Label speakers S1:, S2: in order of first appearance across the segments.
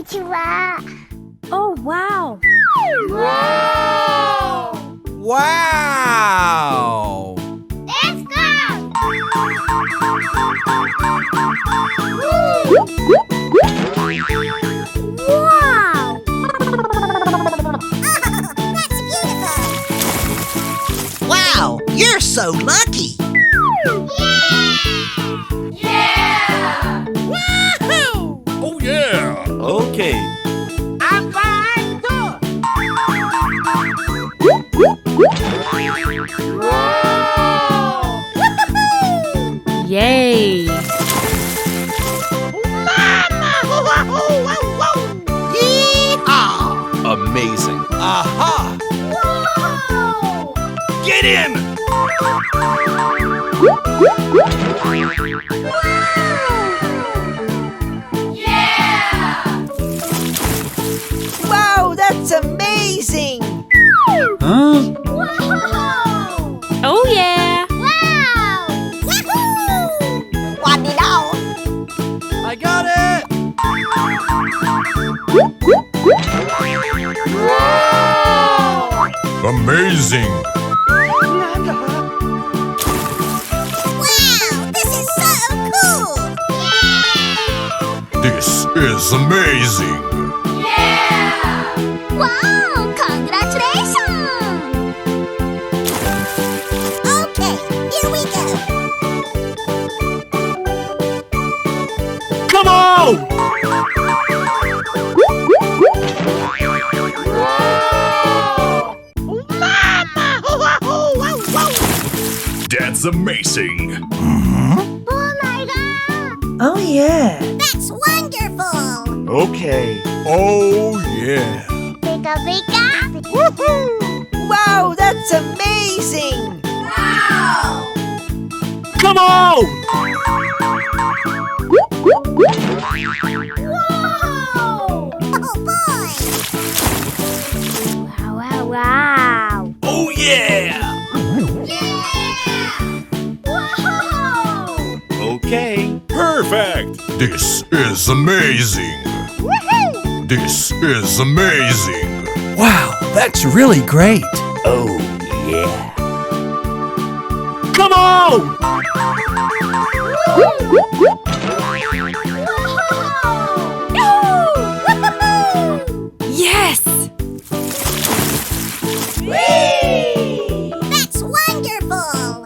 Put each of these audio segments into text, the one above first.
S1: 좋아.
S2: Oh, wow.
S3: Wow!
S1: Let's go.
S2: Wow.
S1: That's beautiful.
S4: Wow, you're so lucky.
S1: Yeah.
S4: Woohoo!
S3: Oh yeah!
S5: Okay.
S4: I'm fine too.
S2: Yay.
S4: Yeehaw!
S5: Amazing.
S3: Aha!
S1: Whoa.
S3: Get in!
S1: Yeah.
S4: Wow, that's amazing.
S5: Huh?
S1: Whoa.
S2: Oh, yeah.
S1: Wow. Yahoo. What did
S3: I got it! Amazing!
S1: Wow, this is so cool.
S3: This is amazing!
S1: Yeah. Wow, congratulations. Okay, here we go.
S5: Come on!
S3: That's amazing!
S1: Oh my god.
S4: Oh yeah.
S1: That's wonderful.
S5: Okay.
S3: Oh yeah!
S1: Pika pika.
S4: Wow, that's amazing.
S1: Wow.
S5: Come on!
S1: Whoa. Oh boy.
S2: Wow, wow, wow.
S3: Oh yeah!
S1: Yeah. Whoa.
S5: Okay.
S3: Perfect! This is amazing!
S1: Woohoo.
S3: This is amazing!
S6: Wow, that's really great.
S5: Oh, yeah. Come on!
S2: Yes.
S1: That's wonderful.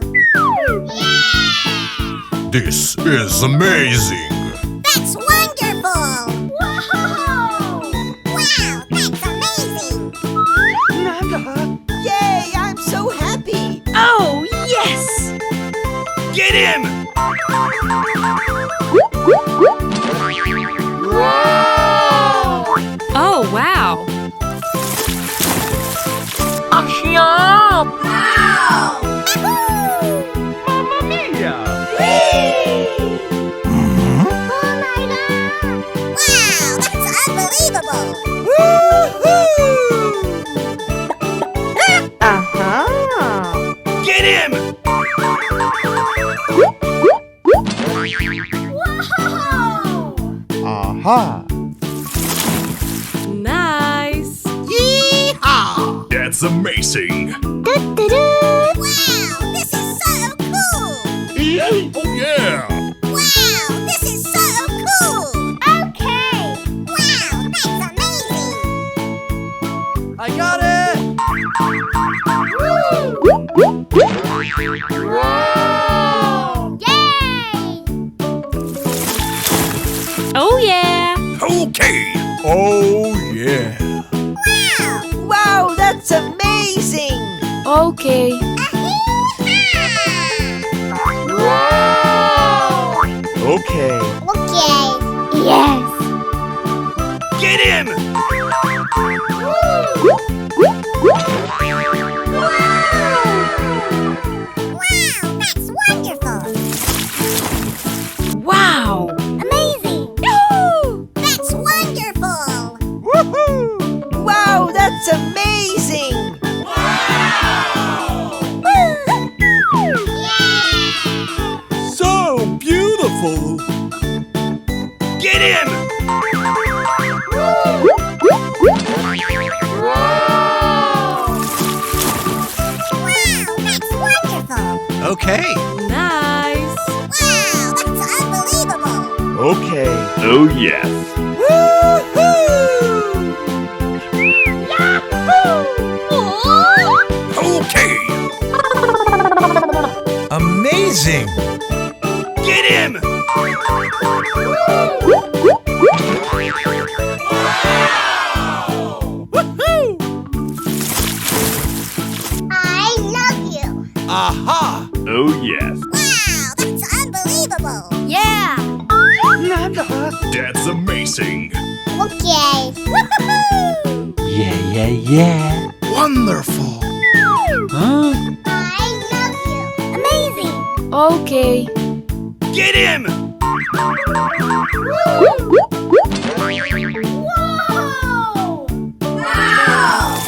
S1: Yeah.
S3: This is amazing!
S1: That's wonderful. Whoa. Wow, that's amazing.
S4: Yay, I'm so happy.
S2: Oh, yes.
S3: Get in!
S2: Oh, wow.
S1: Oh my god. Wow, that's unbelievable.
S3: Get in!
S1: Whoa.
S5: Aha.
S2: Nice.
S4: Yeehaw!
S3: That's amazing!
S1: Wow, this is so cool.
S3: Oh yeah!
S1: Wow, this is so cool. Okay. Wow, that's amazing.
S3: I got it!
S1: Yay!
S2: Oh, yeah.
S3: Okay! Oh yeah!
S4: Wow, that's amazing.
S2: Okay.
S5: Okay.
S1: Okay. Yes.
S3: Get in!
S1: Wow, that's wonderful.
S2: Wow.
S1: Amazing. Yahoo! That's wonderful.
S4: Wow, that's amazing.
S3: So beautiful! Get in!
S1: Woo!
S6: Okay.
S2: Nice.
S1: Wow, that's unbelievable.
S5: Okay. Oh, yes.
S3: Okay.
S6: Amazing.
S3: Get him!
S1: I love you.
S6: Aha.
S5: Oh, yes.
S1: Wow, that's unbelievable.
S2: Yeah.
S3: That's amazing.
S1: Okay. Woohoo!
S5: Yeah.
S6: Wonderful.
S1: I love you. Amazing.
S2: Okay.
S3: Get him!
S1: Whoa! Wow!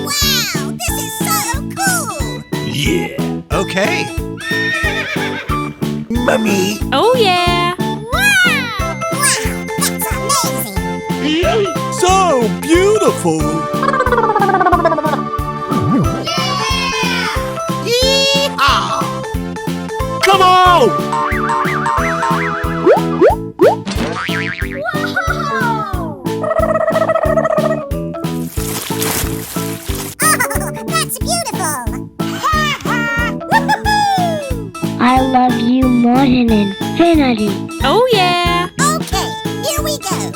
S1: Wow, this is so cool.
S3: Yeah.
S6: Okay.
S5: Mummy.
S2: Oh yeah.
S1: Wow! Wow, that's amazing.
S6: So beautiful. Yeehaw!
S5: Come on!
S1: Oh, that's beautiful. Woohoo!
S7: I love you more than infinity.
S2: Oh yeah.
S1: Okay, here we go.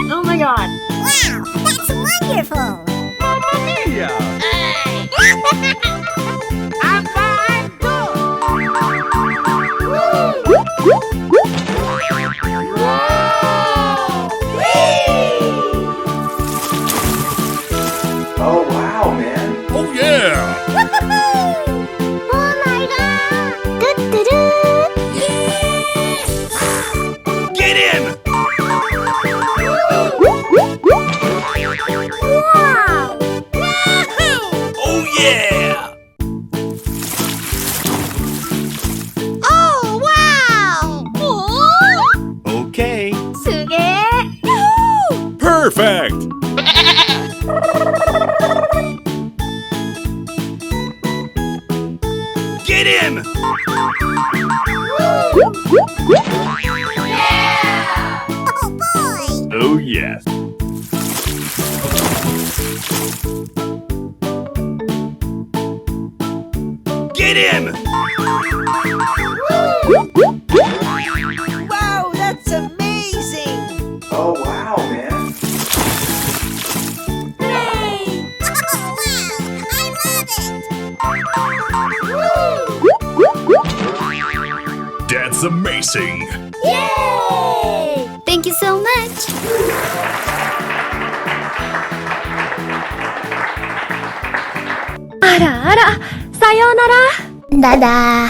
S7: Oh my god.
S1: Wow, that's wonderful. I'm fine.
S5: Oh, wow, man.
S3: Oh yeah!
S1: Oh my god. Do-do-do.
S3: Get him!
S1: Wow.
S3: Oh yeah!
S1: Oh wow.
S5: Okay.
S3: Perfect! Get him!
S1: Oh boy.
S5: Oh, yes.
S3: Get him!
S4: Wow, that's amazing.
S5: Oh, wow, man.
S1: Oh wow. I love it.
S3: That's amazing!
S1: Yay! Thank you so much.
S7: あらあら、さようなら。
S1: ダダ